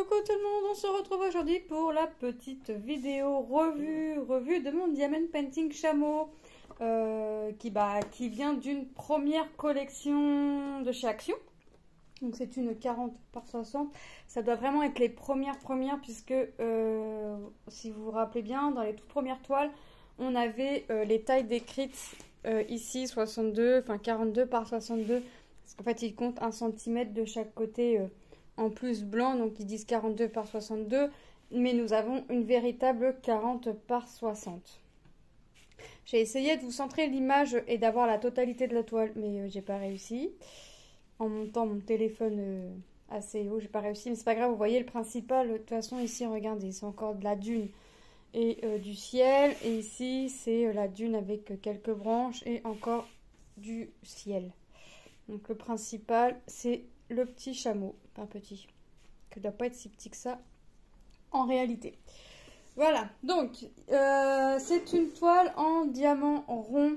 Coucou tout le monde, on se retrouve aujourd'hui pour la petite vidéo revue de mon Diamond Painting Chameau qui vient d'une première collection de chez Action. Donc c'est une 40 par 60, ça doit vraiment être les premières puisque si vous vous rappelez bien, dans les toutes premières toiles, on avait les tailles décrites ici 62, enfin 42 par 62, parce qu'en fait ils comptent 1 cm de chaque côté en plus blanc, donc ils disent 42 par 62, mais nous avons une véritable 40 par 60. J'ai essayé de vous centrer l'image et d'avoir la totalité de la toile, mais j'ai pas réussi. En montant mon téléphone assez haut, j'ai pas réussi, mais c'est pas grave, vous voyez le principal. De toute façon, ici, regardez, c'est encore de la dune et du ciel, et ici, c'est la dune avec quelques branches et encore du ciel. Donc le principal, c'est le petit chameau, pas petit, que doit pas être si petit que ça en réalité. Voilà, donc c'est une toile en diamant rond,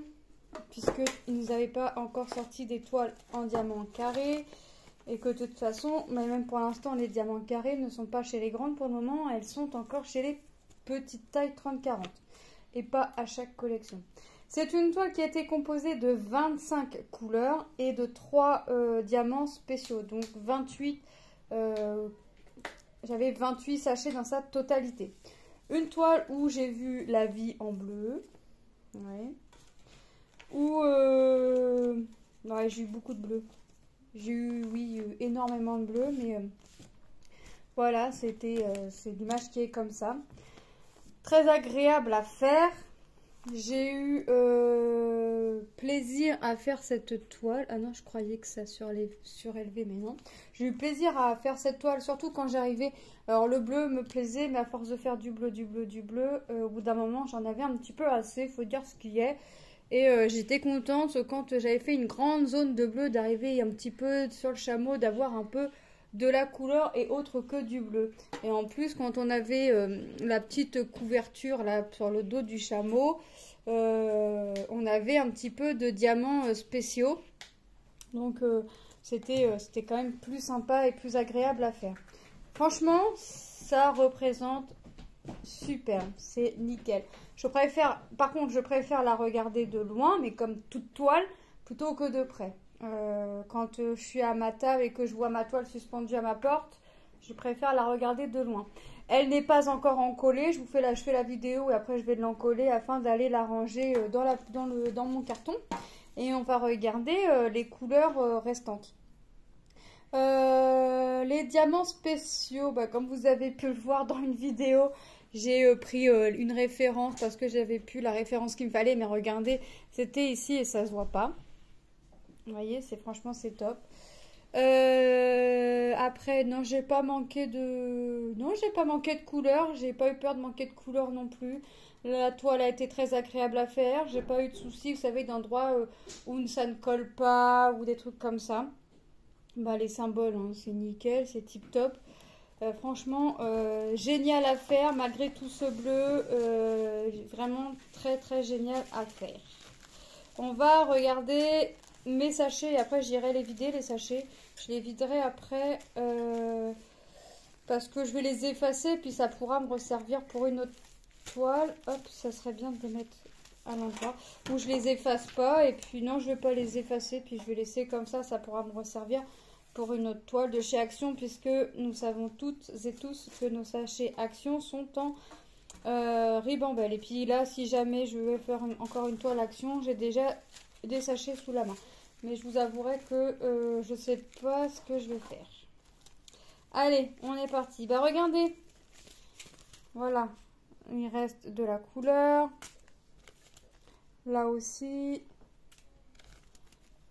puisqu'ils nous avaient pas encore sorti des toiles en diamant carré, et que de toute façon, mais même pour l'instant, les diamants carrés ne sont pas chez les grandes pour le moment, elles sont encore chez les petites tailles 30-40, et pas à chaque collection. C'est une toile qui a été composée de 25 couleurs et de 3 diamants spéciaux, donc 28, j'avais 28 sachets dans sa totalité. Une toile où j'ai vu la vie en bleu, ouais. Où ouais, j'ai eu beaucoup de bleu. J'ai eu, oui, énormément de bleu, mais voilà, c'est l'image qui est comme ça. Très agréable à faire. J'ai eu plaisir à faire cette toile. Ah non, je croyais que ça surélevé, mais non. J'ai eu plaisir à faire cette toile, surtout quand j'arrivais. Alors le bleu me plaisait, mais à force de faire du bleu, au bout d'un moment, j'en avais un petit peu assez, faut dire ce qu'il y est. Et j'étais contente quand j'avais fait une grande zone de bleu, d'arriver un petit peu sur le chameau, d'avoir un peu de la couleur et autre que du bleu. Et en plus, quand on avait la petite couverture là sur le dos du chameau, on avait un petit peu de diamants spéciaux. Donc c'était quand même plus sympa et plus agréable à faire. Franchement, ça représente super, c'est nickel. Par contre, je préfère la regarder de loin, mais comme toute toile, plutôt que de près. Quand je suis à ma table et que je vois ma toile suspendue à ma porte, je préfère la regarder de loin. Elle n'est pas encore encollée, je fais la vidéo et après je vais l'encoller afin d'aller la ranger dans mon carton. Et on va regarder les couleurs restantes. Les diamants spéciaux, comme vous avez pu le voir dans une vidéo, j'ai pris une référence parce que j'avais plus la référence qu'il me fallait, mais regardez, c'était ici et ça se voit pas. Vous voyez, franchement c'est top. Après, non, j'ai pas manqué de couleurs, j'ai pas eu peur de manquer de couleurs non plus. La toile a été très agréable à faire, j'ai pas eu de soucis, vous savez, d'endroits où ça ne colle pas ou des trucs comme ça. Les symboles, hein, c'est nickel, c'est tip top. Franchement, génial à faire malgré tout ce bleu. Vraiment très très génial à faire. On va regarder mes sachets et après j'irai les vider, les sachets. Je les viderai après parce que je vais les effacer puis ça pourra me resservir pour une autre toile. Hop, ça serait bien de les mettre à l'endroit où je les efface pas. Et puis non, je vais pas les effacer puis je vais laisser comme ça pourra me resservir pour une autre toile de chez Action, puisque nous savons toutes et tous que nos sachets Action sont en ribambelle. Et puis là, si jamais je veux faire encore une toile Action, j'ai déjà des sachets sous la main. Mais je vous avouerai que je sais pas ce que je vais faire. Allez, on est parti. Regardez. Voilà. Il reste de la couleur. Là aussi.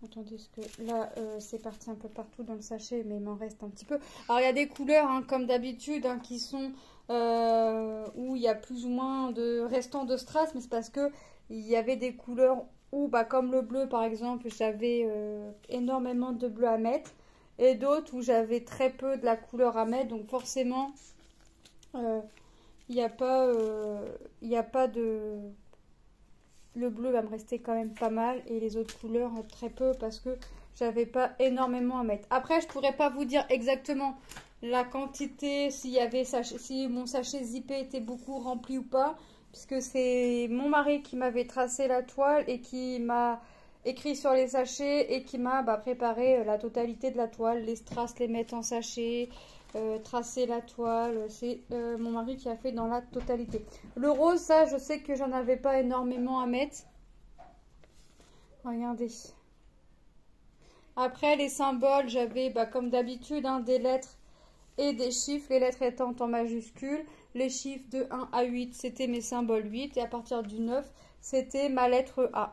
Attendez, parce que là, c'est parti un peu partout dans le sachet, mais il m'en reste un petit peu. Alors, il y a des couleurs, hein, comme d'habitude, hein, qui sont où il y a plus ou moins de restants de strass, mais c'est parce que il y avait des couleurs où, comme le bleu, par exemple, j'avais énormément de bleu à mettre, et d'autres où j'avais très peu de la couleur à mettre, donc forcément, il n'y a pas de... le bleu va me rester quand même pas mal. Et les autres couleurs, très peu parce que j'avais pas énormément à mettre. Après, je pourrais pas vous dire exactement la quantité, si mon sachet zippé était beaucoup rempli ou pas. Puisque c'est mon mari qui m'avait tracé la toile et qui m'a écrit sur les sachets et qui m'a préparé la totalité de la toile. Les strass, les mettre en sachet, tracer la toile. C'est mon mari qui a fait dans la totalité. Le rose, ça, je sais que j'en avais pas énormément à mettre. Regardez. Après, les symboles, j'avais comme d'habitude des lettres et des chiffres. Les lettres étant en majuscule. Les chiffres de 1 à 8, c'était mes symboles 8. Et à partir du 9, c'était ma lettre A.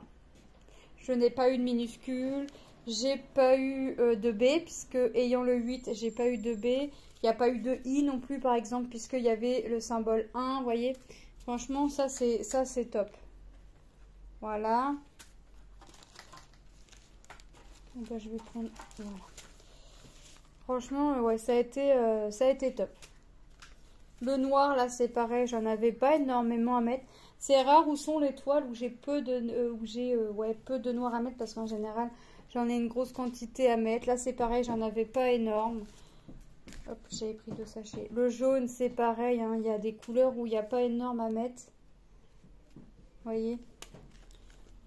Je n'ai pas eu de minuscule. J'ai pas eu de B, puisque ayant le 8, j'ai pas eu de B. Il n'y a pas eu de I non plus, par exemple, puisqu'il y avait le symbole 1, vous voyez. Franchement, ça c'est top. Voilà. Donc, je vais prendre... Voilà. Franchement, ouais, ça a été top. Le noir, là, c'est pareil, j'en avais pas énormément à mettre. C'est rare où sont les toiles où j'ai peu de noir à mettre, parce qu'en général, j'en ai une grosse quantité à mettre. Là, c'est pareil, j'en avais pas énorme. Hop, j'avais pris 2 sachets. Le jaune, c'est pareil, il y a des couleurs où il n'y a pas énorme à mettre. Vous voyez?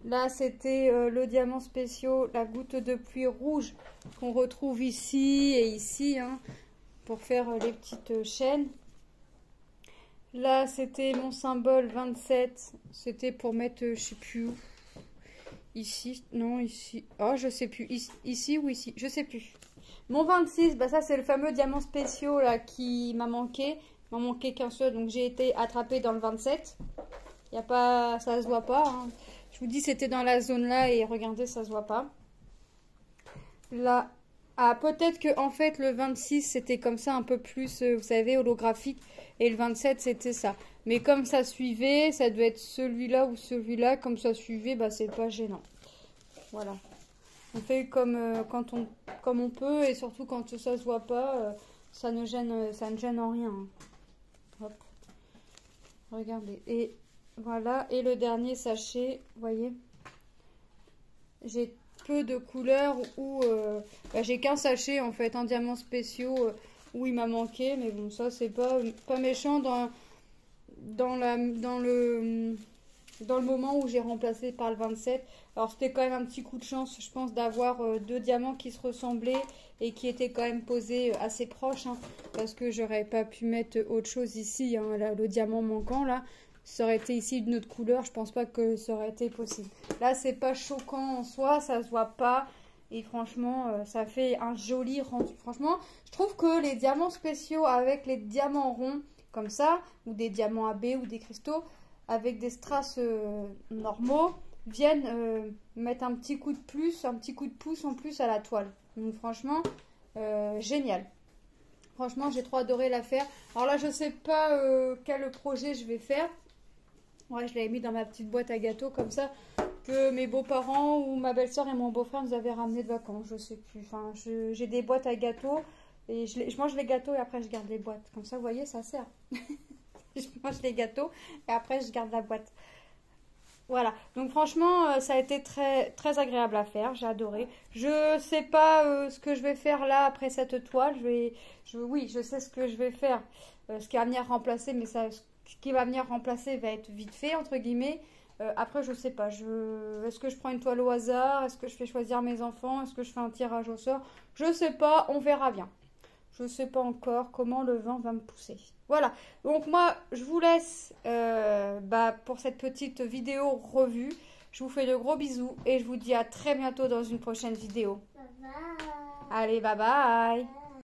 Là, c'était le diamant spécial, la goutte de pluie rouge qu'on retrouve ici et ici, pour faire les petites chaînes. Là, c'était mon symbole 27. C'était pour mettre, je sais plus où. Ici, non, ici. Oh, je sais plus. Ici ou ici, je sais plus. Mon 26, ça c'est le fameux diamant spécial là qui m'a manqué. Il m'a manqué qu'un seul, donc j'ai été attrapée dans le 27. Y a pas, ça se voit pas. Je vous dis, c'était dans la zone là et regardez, ça se voit pas. Là, peut-être que en fait le 26 c'était comme ça un peu plus, vous savez, holographique. Et le 27 c'était ça. Mais comme ça suivait, ça devait être celui-là ou celui-là. Comme ça suivait, c'est pas gênant. Voilà. On fait comme on peut et surtout quand ça se voit pas, ça ne gêne en rien. Hop. Regardez. Et voilà. Et le dernier sachet, vous voyez. J'ai peu de couleurs où j'ai qu'un sachet en fait, un diamant spécial où il m'a manqué, mais bon, ça c'est pas méchant dans le moment où j'ai remplacé par le 27. Alors c'était quand même un petit coup de chance, je pense, d'avoir 2 diamants qui se ressemblaient et qui étaient quand même posés assez proches, parce que j'aurais pas pu mettre autre chose ici, là, le diamant manquant là. Ça aurait été ici d'une autre couleur, je pense pas que ça aurait été possible. Là, c'est pas choquant en soi, ça se voit pas. Et franchement, ça fait un joli rendu. Franchement, je trouve que les diamants spéciaux avec les diamants ronds, comme ça, ou des diamants AB ou des cristaux, avec des strass normaux, viennent mettre un petit coup de plus, un petit coup de pouce en plus à la toile. Donc franchement, génial. Franchement, j'ai trop adoré la faire. Alors là, je sais pas quel projet je vais faire. Ouais, je l'avais mis dans ma petite boîte à gâteaux comme ça, que mes beaux-parents ou ma belle-sœur et mon beau-frère nous avaient ramené de vacances. Je sais plus. Enfin, j'ai des boîtes à gâteaux et je mange les gâteaux et après je garde les boîtes. Comme ça, vous voyez, ça sert. Je mange les gâteaux et après je garde la boîte. Voilà. Donc franchement, ça a été très, très agréable à faire. J'ai adoré. Je sais pas ce que je vais faire là après cette toile. Oui, je sais ce que je vais faire. Ce qui va venir remplacer, mais ça... Ce qui va venir remplacer va être vite fait, entre guillemets. Après, je sais pas. Est-ce que je prends une toile au hasard? Est-ce que je fais choisir mes enfants? Est-ce que je fais un tirage au sort? Je sais pas. On verra bien. Je sais pas encore comment le vent va me pousser. Voilà. Donc moi, je vous laisse pour cette petite vidéo revue. Je vous fais de gros bisous et je vous dis à très bientôt dans une prochaine vidéo. Bye bye. Allez, bye bye.